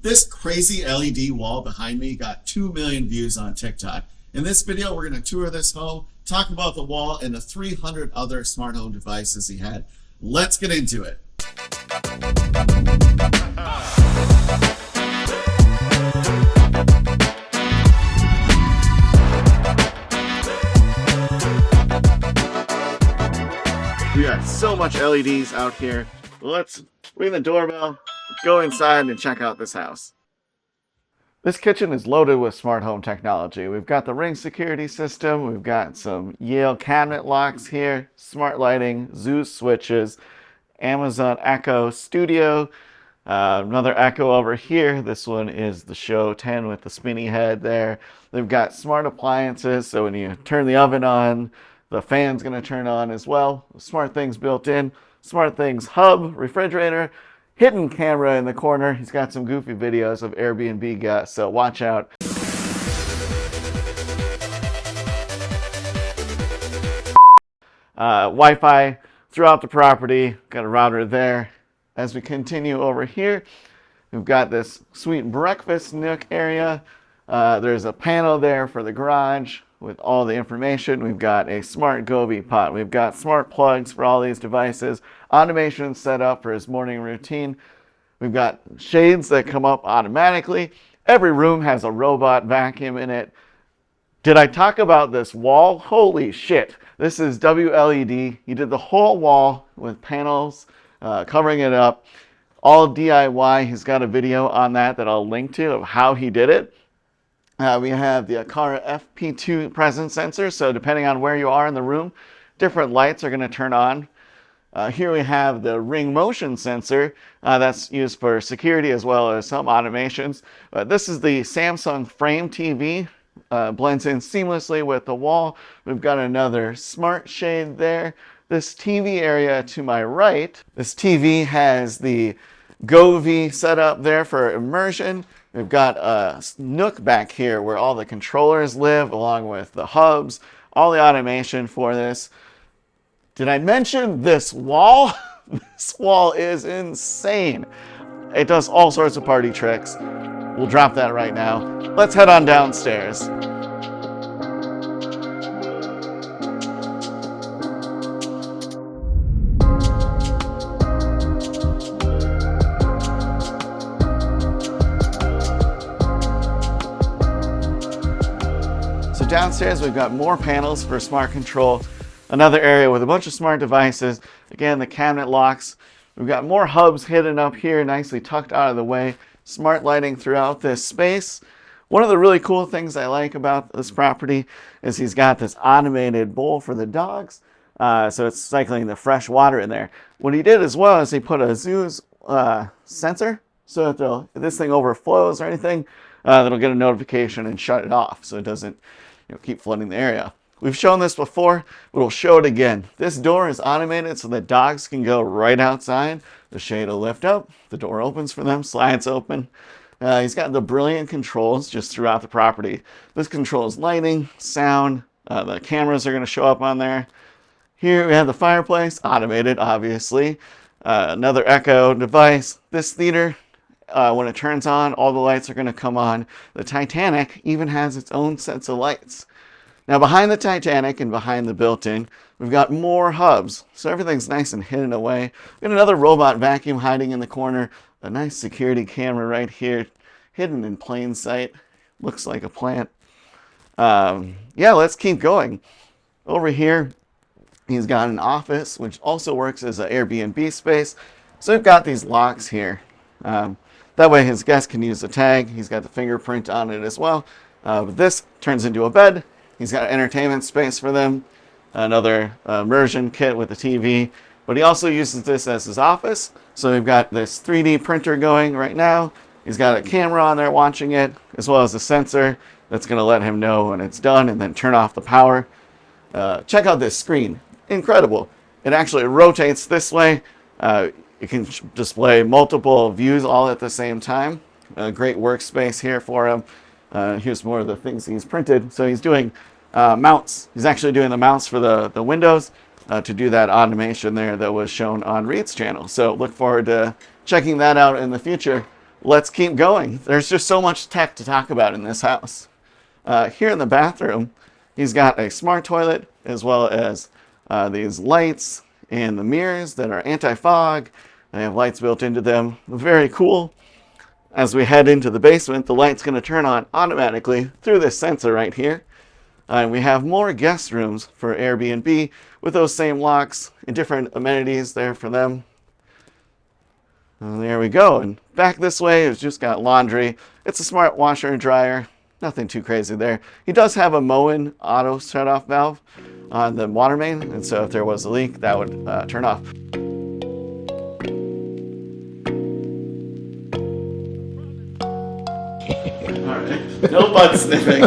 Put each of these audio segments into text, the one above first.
This crazy LED wall behind me got 2 million views on TikTok. In this video, we're going to tour this home, talk about the wall and the 300 other smart home devices he had. Let's get into it. We got so much LEDs out here. Let's ring the doorbell, go inside and check out this house. This kitchen is loaded with smart home technology. We've got the Ring security system, we've got some Yale cabinet locks here, smart lighting, Zeus switches, Amazon Echo Studio, another Echo over here. This one is the Show 10 with the spinny head there. They've got smart appliances, so when you turn the oven on, the fan's going to turn on as well. Smart Things built in. Smart Things hub, refrigerator, hidden camera in the corner. He's got some goofy videos of Airbnb guests, so watch out. Wi-Fi throughout the property. Got a router there. As we continue over here, we've got this sweet breakfast nook area. There's a panel there for the garage with all the information. We've got a smart Goby pot. We've got smart plugs for all these devices. Automation set up for his morning routine. We've got shades that come up automatically. Every room has a robot vacuum in it. Did I talk about this wall? Holy shit. This is WLED. He did the whole wall with panels covering it up. All DIY. He's got a video on that I'll link to of how he did it. We have the Aqara FP2 presence sensor, so depending on where you are in the room, different lights are going to turn on. Here we have the Ring motion sensor that's used for security as well as some automations. This is the Samsung Frame TV, blends in seamlessly with the wall. We've got another smart shade there. This TV area to my right, this TV has the Govee set up there for immersion. We've got a nook back here where all the controllers live, along with the hubs, all the automation for this. Did I mention this wall? This wall is insane. It does all sorts of party tricks. We'll drop that right now. Let's head on downstairs. Downstairs, we've got more panels for smart control. Another area with a bunch of smart devices. Again, the cabinet locks. We've got more hubs hidden up here, nicely tucked out of the way. Smart lighting throughout this space. One of the really cool things I like about this property is he's got this automated bowl for the dogs. So it's cycling the fresh water in there. What he did as well is he put a Zeus sensor, so that if this thing overflows or anything, that'll get a notification and shut it off so it doesn't keep flooding the area. We've shown this before, but we'll show it again. This door is automated so that dogs can go right outside. The shade will lift up, the door opens for them, slides open. He's got the brilliant controls just throughout the property. This controls lighting, sound, the cameras are going to show up on there. Here we have the fireplace, automated obviously. Another Echo device. This theater, when it turns on, all the lights are going to come on. The Titanic even has its own sets of lights. Now behind the Titanic and behind the built-in, we've got more hubs. So everything's nice and hidden away. We've got another robot vacuum hiding in the corner. A nice security camera right here, hidden in plain sight. Looks like a plant. Yeah, let's keep going. Over here, he's got an office, which also works as an Airbnb space. So we've got these locks here. That way his guest can use the tag. He's got the fingerprint on it as well. But this turns into a bed. He's got an entertainment space for them. Another immersion kit with a TV. But he also uses this as his office. So we've got this 3D printer going right now. He's got a camera on there watching it, as well as a sensor that's going to let him know when it's done and then turn off the power. Check out this screen. Incredible. It actually rotates this way. It can display multiple views all at the same time. A great workspace here for him. Here's more of the things he's printed. So he's doing mounts. He's actually doing the mounts for the windows to do that automation there that was shown on Reed's channel. So look forward to checking that out in the future. let's keep going. There's just so much tech to talk about in this house. Here in the bathroom, he's got a smart toilet as well as these lights and the mirrors that are anti-fog. They have lights built into them. Very cool. As we head into the basement, the light's going to turn on automatically through this sensor right here. And we have more guest rooms for Airbnb with those same locks and different amenities there for them. And there we go. And back this way, it's just got laundry. It's a smart washer and dryer. Nothing too crazy there. He does have a Moen auto shut-off valve on the water main, and so if there was a leak, that would turn off. All right, no butt sniffing.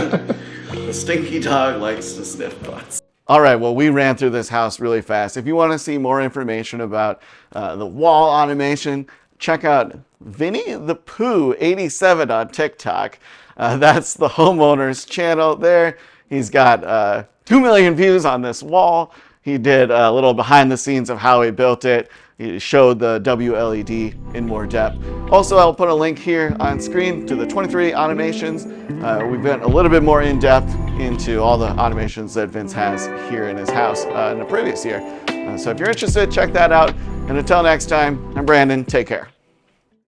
The stinky dog likes to sniff butts. All right, well, we ran through this house really fast. If you want to see more information about the wall automation, check out Vinny the Pooh 87 on TikTok. That's the homeowner's channel there. He's got 2 million views on this wall. He did a little behind the scenes of how he built it. He showed the WLED in more depth. Also, I'll put a link here on screen to the 23 automations. We've been a little bit more in depth into all the automations that Vince has here in his house in the previous year. So if you're interested, check that out. And until next time, I'm Brandon. Take care.